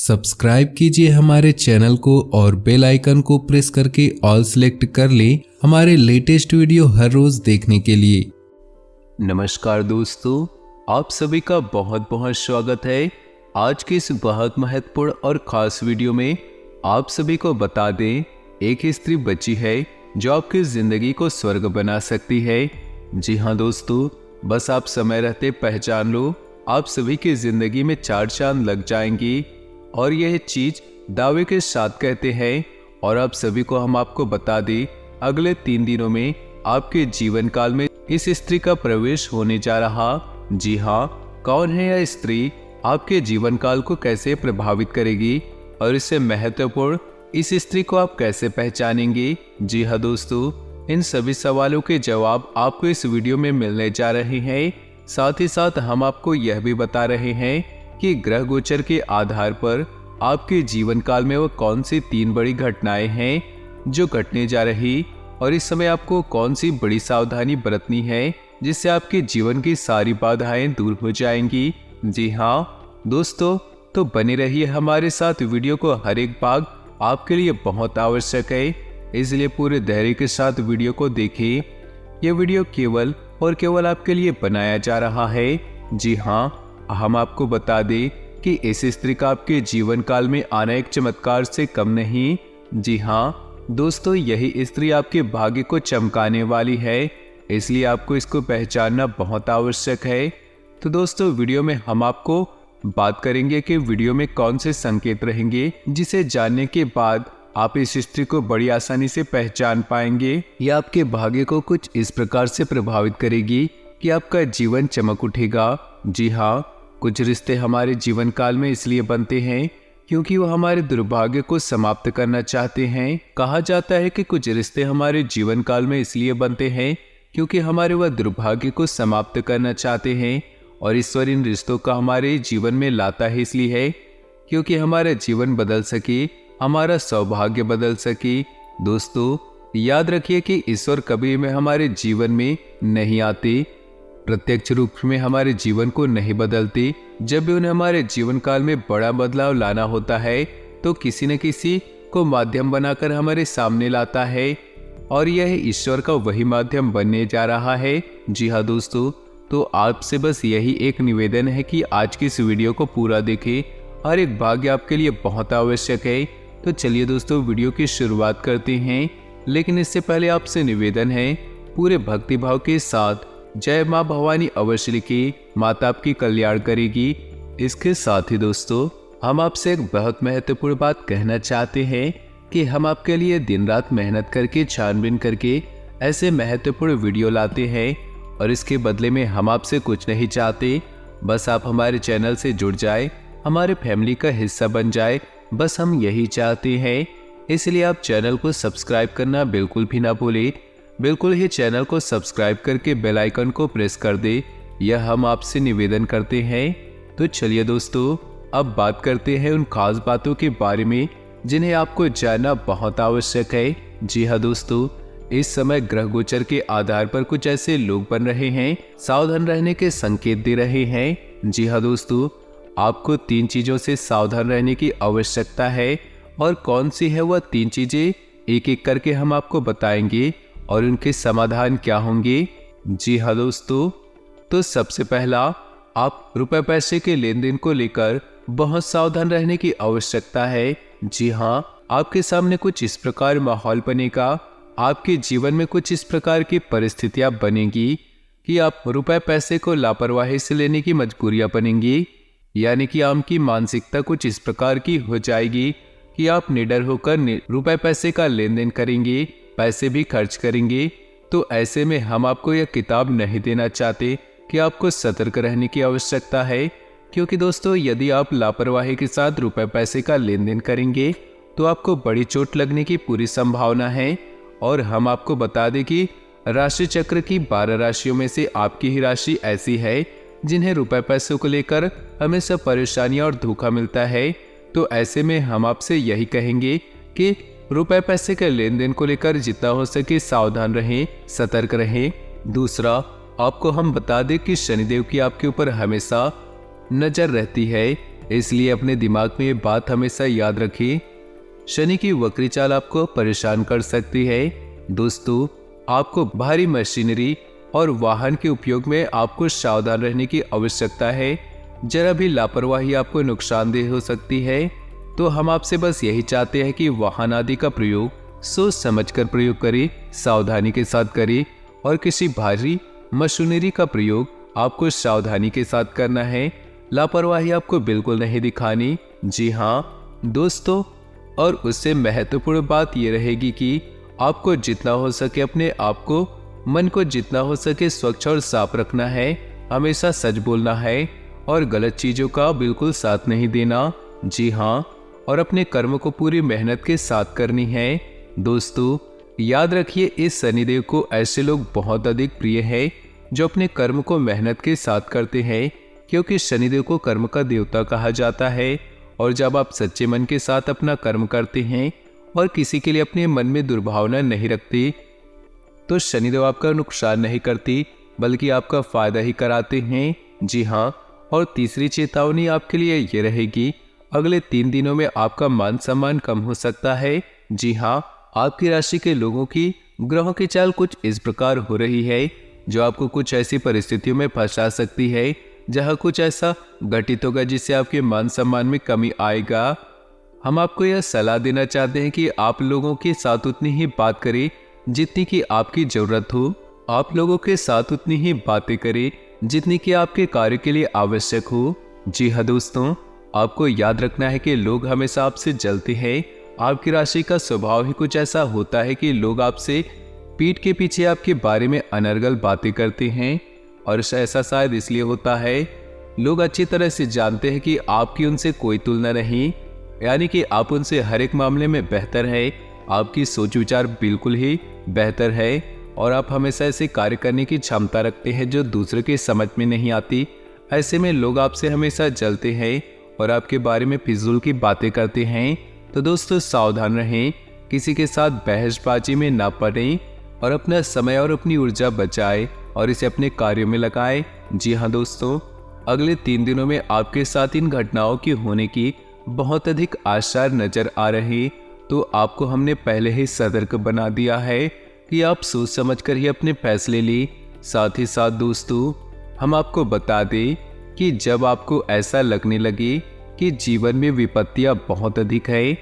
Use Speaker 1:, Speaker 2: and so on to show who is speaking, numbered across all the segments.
Speaker 1: Subscribe कीजिए हमारे channel को और बेल आइकन को प्रेस करके ऑल सेलेक्ट कर लें हमारे लेटेस्ट वीडियो हर रोज देखने के लिए।
Speaker 2: नमस्कार दोस्तों, आप सभी का बहुत बहुत स्वागत है। आज के इस बहुत महत्वपूर्ण और खास वीडियो में आप सभी को बता दें, एक स्त्री बची है जो आपकी जिंदगी को स्वर्ग बना सकती है। जी हाँ दोस्तों, बस आप समय रहते पहचान लो, आप सभी की जिंदगी में 4 चांद लग जाएंगी और यह चीज दावे के साथ कहते हैं। और आप सभी को हम आपको बता दें, अगले 3 दिनों में आपके जीवन काल में इस स्त्री का प्रवेश होने जा रहा। जी हाँ, कौन है यह स्त्री, आपके जीवन काल को कैसे प्रभावित करेगी और इससे महत्वपूर्ण इस स्त्री को आप कैसे पहचानेंगे। जी हाँ दोस्तों, इन सभी सवालों के जवाब आपको इस वीडियो में मिलने जा रहे हैं। साथ ही साथ हम आपको यह भी बता रहे हैं कि ग्रह गोचर के आधार पर आपके जीवन काल में वो कौन सी 3 बड़ी घटनाएं हैं जो घटने जा रही, और इस समय आपको कौन सी बड़ी सावधानी बरतनी है जिससे आपके जीवन की सारी बाधाएं दूर हो जाएंगी। जी हाँ दोस्तों, तो बने रहिए हमारे साथ। वीडियो को हर एक भाग आपके लिए बहुत आवश्यक है, इसलिए पूरे धैर्य के साथ वीडियो को देखें। यह वीडियो केवल और केवल आपके लिए बनाया जा रहा है। जी हाँ, हम आपको बता दें कि इस स्त्री का आपके जीवन काल में आना एक चमत्कार से कम नहीं। जी हाँ दोस्तों, यही स्त्री आपके भाग्य को चमकाने वाली है, इसलिए आपको इसको पहचानना बहुत आवश्यक है। तो दोस्तों, वीडियो में हम आपको बात करेंगे कि वीडियो में कौन से संकेत रहेंगे जिसे जानने के बाद आप इस स्त्री को बड़ी आसानी से पहचान पाएंगे। यह आपके भाग्य को कुछ इस प्रकार से प्रभावित करेगी कि आपका जीवन चमक उठेगा। जी हाँ, कुछ रिश्ते हमारे जीवन काल में इसलिए बनते हैं क्योंकि वो हमारे दुर्भाग्य को समाप्त करना चाहते हैं। कहा जाता है कि कुछ रिश्ते हमारे जीवन काल में इसलिए बनते हैं क्योंकि हमारे वह दुर्भाग्य को समाप्त करना चाहते हैं, और ईश्वर इन रिश्तों का हमारे जीवन में लाता है इसलिए है क्योंकि हमारा जीवन बदल सके, हमारा सौभाग्य बदल सके। दोस्तों, याद रखिए कि ईश्वर कभी भी हमारे जीवन में नहीं आते, प्रत्यक्ष रूप में हमारे जीवन को नहीं बदलते। जब भी उन्हें हमारे जीवन काल में बड़ा बदलाव लाना होता है तो किसी न किसी को माध्यम बनाकर हमारे सामने लाता है, और यह ईश्वर का वही माध्यम बनने जा रहा है। जी हाँ दोस्तों, तो आपसे बस यही एक निवेदन है कि आज की इस वीडियो को पूरा देखें, हर एक भाग्य आपके लिए बहुत आवश्यक है। तो चलिए दोस्तों, वीडियो की शुरुआत करते हैं, लेकिन इससे पहले आपसे निवेदन है पूरे भक्तिभाव के साथ जय माँ भवानी अवश्य लिखिए, माता आपकी कल्याण करेगी। इसके साथ ही दोस्तों, हम आपसे एक बहुत महत्वपूर्ण बात कहना चाहते हैं कि हम आपके लिए दिन रात मेहनत करके छानबीन करके ऐसे महत्वपूर्ण वीडियो लाते हैं, और इसके बदले में हम आपसे कुछ नहीं चाहते, बस आप हमारे चैनल से जुड़ जाए, हमारे फैमिली का हिस्सा बन जाए, बस हम यही चाहते हैं। इसलिए आप चैनल को सब्सक्राइब करना बिल्कुल भी ना भूलें। बिल्कुल ही चैनल को सब्सक्राइब करके बेल आइकन को प्रेस कर दे, यह हम आपसे निवेदन करते हैं। तो चलिए दोस्तों, अब बात करते हैं उन खास बातों के बारे में जिन्हें आपको जानना बहुत आवश्यक है। जी हाँ दोस्तों, इस समय ग्रह गोचर के आधार पर कुछ ऐसे लोग बन रहे हैं, सावधान रहने के संकेत दे रहे हैं। जी हाँ दोस्तों, आपको 3 चीजों से सावधान रहने की आवश्यकता है, और कौन सी है वह 3 चीजें एक एक करके हम आपको बताएंगे और उनके समाधान क्या होंगे। जी हाँ दोस्तों, तो सबसे पहला, आप रुपए पैसे के लेन देन को लेकर बहुत सावधान रहने की आवश्यकता है। जी हाँ, आपके सामने कुछ इस प्रकार माहौल बनेगा, आपके जीवन में कुछ इस प्रकार की परिस्थितियां बनेगी कि आप रुपए पैसे को लापरवाही से लेने की मजबूरियां बनेंगी। यानी कि आपकी मानसिकता कुछ इस प्रकार की हो जाएगी कि आप निडर होकर रुपए पैसे का लेन देन करेंगे, पैसे भी खर्च करेंगे। तो ऐसे में हम आपको यह किताब नहीं देना चाहते कि आपको सतर्क रहने की आवश्यकता है, क्योंकि दोस्तों, यदि आप लापरवाही के साथ रुपए पैसे का लेन देन करेंगे तो आपको बड़ी चोट लगने की पूरी संभावना है। और हम आपको बता दें कि राशि चक्र की 12 राशियों में से आपकी ही राशि ऐसी है जिन्हें रुपए पैसों को लेकर हमेशा परेशानियां और धोखा मिलता है। तो ऐसे में हम आपसे यही कहेंगे कि रुपए पैसे के लेन देन को लेकर जितना हो सके सावधान रहें, सतर्क रहें। दूसरा, आपको हम बता दें कि शनिदेव की आपके ऊपर हमेशा नजर रहती है, इसलिए अपने दिमाग में ये बात हमेशा याद रखिए। शनि की वक्री चाल आपको परेशान कर सकती है। दोस्तों, आपको भारी मशीनरी और वाहन के उपयोग में आपको सावधान रहने की आवश्यकता है। जरा भी लापरवाही आपको नुकसानदेह हो सकती है। तो हम आपसे बस यही चाहते हैं कि वाहन आदि का प्रयोग सोच समझकर प्रयोग करें, सावधानी के साथ करें, और किसी भारी मशीनरी का प्रयोग आपको सावधानी के साथ करना है। लापरवाही आपको बिल्कुल नहीं दिखानी। जी हाँ दोस्तों, और उससे महत्वपूर्ण बात यह रहेगी कि आपको जितना हो सके अपने आप को, मन को जितना हो सके स्वच्छ और साफ रखना है। हमेशा सच बोलना है और गलत चीजों का बिल्कुल साथ नहीं देना। जी हाँ, और अपने कर्म को पूरी मेहनत के साथ करनी है। दोस्तों, याद रखिए, इस शनिदेव को ऐसे लोग बहुत अधिक प्रिय है जो अपने कर्म को मेहनत के साथ करते हैं, क्योंकि शनिदेव को कर्म का देवता कहा जाता है। और जब आप सच्चे मन के साथ अपना कर्म करते हैं और किसी के लिए अपने मन में दुर्भावना नहीं रखते, तो शनिदेव आपका नुकसान नहीं करती बल्कि आपका फायदा ही कराते हैं। जी हाँ, और तीसरी चेतावनी आपके लिए ये रहेगी, अगले 3 दिनों में आपका मान सम्मान कम हो सकता है। जी हाँ, आपकी राशि के लोगों की ग्रहों की चाल कुछ इस प्रकार हो रही है जो आपको कुछ ऐसी परिस्थितियों में फंसा सकती है जहां कुछ ऐसा घटित होगा जिससे आपके मान सम्मान में कमी आएगा। हम आपको यह सलाह देना चाहते हैं कि आप लोगों के साथ उतनी ही बात करें जितनी की आपकी जरूरत हो। आप लोगों के साथ उतनी ही बातें करें जितनी कि आपके कार्य के लिए आवश्यक हो। जी हाँ दोस्तों, आपको याद रखना है कि लोग हमेशा आपसे जलते हैं। आपकी राशि का स्वभाव ही कुछ ऐसा होता है कि लोग आपसे पीठ के पीछे आपके बारे में अनर्गल बातें करते हैं, और ऐसा शायद इसलिए होता है, लोग अच्छी तरह से जानते हैं कि आपकी उनसे कोई तुलना नहीं, यानी कि आप उनसे हर एक मामले में बेहतर है। आपकी सोच विचार बिल्कुल ही बेहतर है और आप हमेशा ऐसे कार्य करने की क्षमता रखते हैं जो दूसरे के समझ में नहीं आती। ऐसे में लोग आपसे हमेशा जलते हैं और आपके बारे में फिजूल की बातें करते हैं। तो दोस्तों, सावधान रहें, किसी के साथ बहसबाजी में ना पड़ें और अपना समय और अपनी ऊर्जा बचाएं और इसे अपने कार्यों में लगाएं। जी हाँ दोस्तों, अगले 3 दिनों में आपके साथ इन घटनाओं की होने की बहुत अधिक आसार नजर आ रहे, तो आपको हमने पहले ही सतर्क बना दिया है कि आप सोच समझकर ही अपने फैसले लें। साथ ही साथ दोस्तों, हम आपको बता दें कि जब आपको ऐसा लगने लगे कि जीवन में विपत्तियां बहुत अधिक है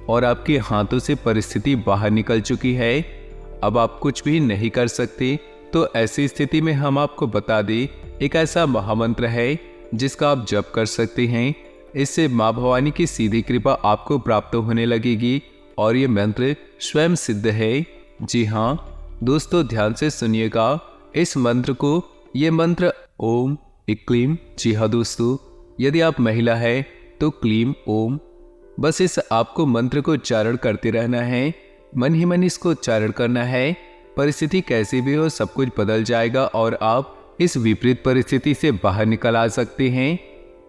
Speaker 2: और आपके हाथों से परिस्थिति बाहर निकल चुकी है, अब आप कुछ भी नहीं कर सकते, तो ऐसी स्थिति में हम आपको बता दें, एक ऐसा महामंत्र है जिसका आप जप कर सकते हैं। इससे माँ भवानी की सीधी कृपा आपको प्राप्त होने लगेगी और ये मंत्र स्वयं सिद्ध है। जी हाँ दोस्तों, ध्यान से सुनिएगा इस मंत्र को। ये मंत्र ओम क्लीम। जी हाँ दोस्तों, यदि आप महिला है तो क्लीम ओम। बस इस आपको मंत्र को उच्चारण करते रहना है, मन ही मन इसको उच्चारण करना है। परिस्थिति कैसी भी हो, सब कुछ बदल जाएगा और आप इस विपरीत परिस्थिति से बाहर निकल आ सकते हैं।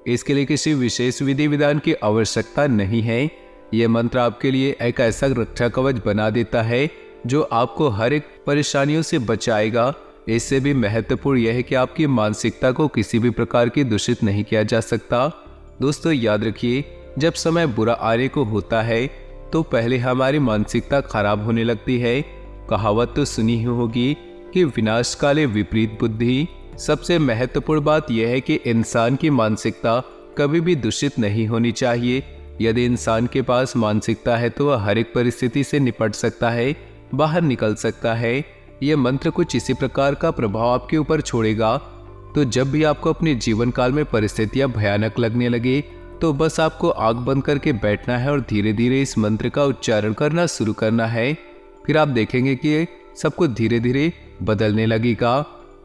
Speaker 2: इसके लिए किसी विशेष विधि विधान की आवश्यकता नहीं है। यह मंत्र आपके लिए एक ऐसा रक्षा कवच बना देता है जो आपको हर एक परेशानियों से बचाएगा। इससे भी महत्वपूर्ण यह है कि आपकी मानसिकता को किसी भी प्रकार की दूषित नहीं किया जा सकता। दोस्तों, याद रखिए, जब समय बुरा आने को होता है तो पहले हमारी मानसिकता खराब होने लगती है। कहावत तो सुनी ही होगी कि विनाश काले विपरीत बुद्धि। सबसे महत्वपूर्ण बात यह है कि इंसान की मानसिकता कभी भी दूषित नहीं होनी चाहिए। यदि इंसान के पास मानसिकता है तो वह हर एक परिस्थिति से निपट सकता है, बाहर निकल सकता है। यह मंत्र कुछ इसी प्रकार का प्रभाव आपके ऊपर छोड़ेगा। तो जब भी आपको अपने जीवन काल में परिस्थितियां भयानक लगने लगे तो बस आपको आंख बंद करके बैठना है और धीरे धीरे इस मंत्र का उच्चारण करना शुरू करना है। फिर आप देखेंगे कि सब कुछ धीरे धीरे बदलने लगेगा।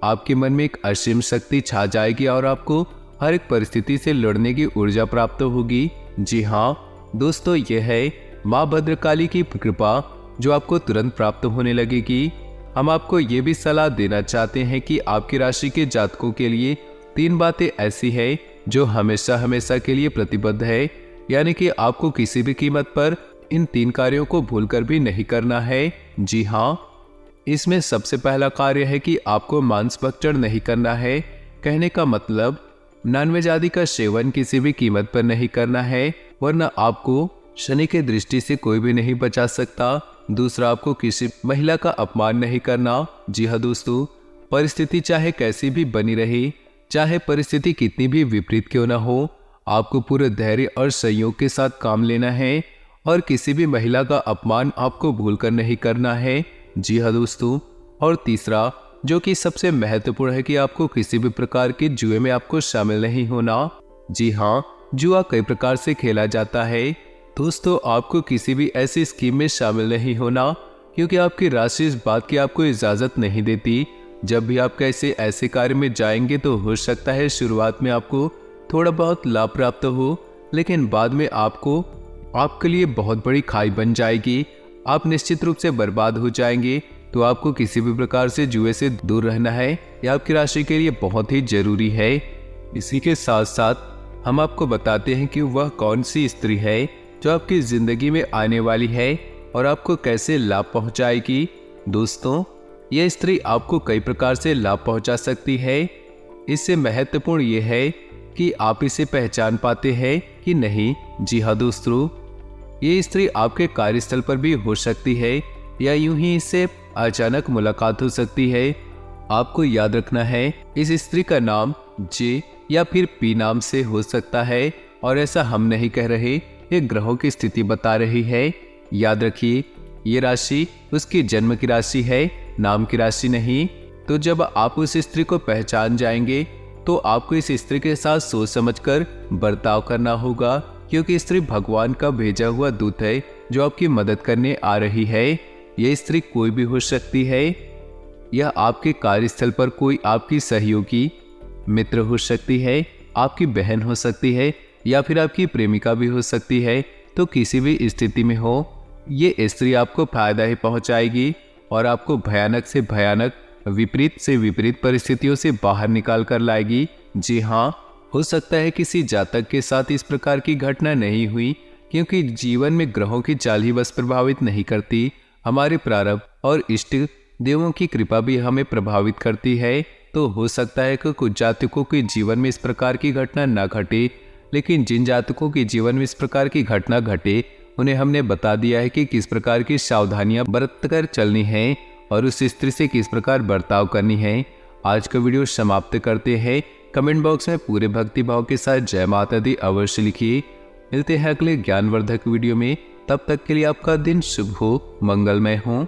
Speaker 2: आपके मन में एक असीम शक्ति छा जाएगी और आपको हर एक परिस्थिति से लड़ने की ऊर्जा प्राप्त होगी। जी हाँ दोस्तों, यह है माँ भद्रकाली की कृपा जो आपको तुरंत प्राप्त होने लगेगी। हम आपको ये भी सलाह देना चाहते हैं कि आपकी राशि के जातकों के लिए 3 बातें ऐसी है जो हमेशा हमेशा के लिए प्रतिबद्ध है, यानी कि आपको किसी भी कीमत पर इन 3 कार्यों को भूलकर भी नहीं करना है। जी हाँ, इसमें सबसे पहला कार्य है कि आपको मांस भक्षण नहीं करना है। कहने का मतलब नॉनवेज आदि का सेवन किसी भी कीमत पर नहीं करना है, वरना आपको शनि के दृष्टि से कोई भी नहीं बचा सकता। दूसरा, आपको किसी महिला का अपमान नहीं करना। जी हाँ दोस्तों, परिस्थिति चाहे कैसी भी बनी रहे, चाहे परिस्थिति कितनी भी विपरीत क्यों ना हो, आपको पूरे धैर्य और संयोग के साथ काम लेना है और किसी भी महिला का अपमान आपको भूलकर नहीं करना है। जी हाँ दोस्तों, और तीसरा जो कि सबसे महत्वपूर्ण है कि आपको किसी भी प्रकार के जुए में आपको शामिल नहीं होना। जी हाँ, जुआ कई प्रकार से खेला जाता है दोस्तों, आपको किसी भी ऐसी स्कीम में शामिल नहीं होना, क्योंकि आपकी राशि इस बात की आपको इजाजत नहीं देती। जब भी आप ऐसे कार्य में जाएंगे तो हो सकता है शुरुआत में आपको थोड़ा बहुत लाभ प्राप्त हो, लेकिन बाद में आपके लिए बहुत बड़ी खाई बन जाएगी। आप निश्चित रूप से बर्बाद हो जाएंगे। तो आपको किसी भी प्रकार से जुए से दूर रहना है, यह आपकी राशि के लिए बहुत ही जरूरी है। इसी के साथ साथ हम आपको बताते हैं कि वह कौन सी स्त्री है जो आपकी जिंदगी में आने वाली है और आपको कैसे लाभ पहुंचाएगी। दोस्तों, यह स्त्री आपको कई प्रकार से लाभ पहुंचा सकती है। इससे महत्वपूर्ण यह है कि आप इसे पहचान पाते हैं कि नहीं। जी हाँ दोस्तों, ये स्त्री आपके कार्यस्थल पर भी हो सकती है या यूं ही इससे अचानक मुलाकात हो सकती है। आपको याद रखना है, इस स्त्री का नाम जे या फिर पी नाम से हो सकता है, और ऐसा हम नहीं कह रहे, ये ग्रहों की स्थिति बता रही है। याद रखिए, ये राशि उसकी जन्म की राशि है, नाम की राशि नहीं। तो जब आप उस स्त्री को पहचान जाएंगे तो आपको इस स्त्री के साथ सोच समझकर बर्ताव करना होगा, क्योंकि स्त्री भगवान का भेजा हुआ दूत है जो आपकी मदद करने आ रही है। यह स्त्री कोई भी हो सकती है, यह आपके कार्यस्थल पर कोई आपकी सहयोगी मित्र हो सकती है, आपकी बहन हो सकती है, या फिर आपकी प्रेमिका भी हो सकती है। तो किसी भी स्थिति में हो, ये स्त्री आपको फायदा ही पहुंचाएगी और आपको भयानक से भयानक, विपरीत से विपरीत परिस्थितियों से बाहर निकाल कर लाएगी। जी हाँ, हो सकता है किसी जातक के साथ इस प्रकार की घटना नहीं हुई, क्योंकि जीवन में ग्रहों की चाल ही बस प्रभावित नहीं करती, हमारे प्रारब्ध और इष्ट देवों की कृपा भी हमें प्रभावित करती है। तो हो सकता है कि कुछ जातकों के जीवन में इस प्रकार की घटना न घटे, लेकिन जिन जातकों के जीवन में इस प्रकार की घटना घटे, उन्हें हमने बता दिया है कि किस प्रकार की सावधानियां बरत कर चलनी है और उस स्त्री से किस प्रकार बर्ताव करनी है। आज का वीडियो समाप्त करते हैं। कमेंट बॉक्स में पूरे भक्ति भाव के साथ जय माता दी अवश्य लिखिए। मिलते हैं अगले ज्ञानवर्धक वीडियो में, तब तक के लिए आपका दिन शुभ हो, मंगलमय हो।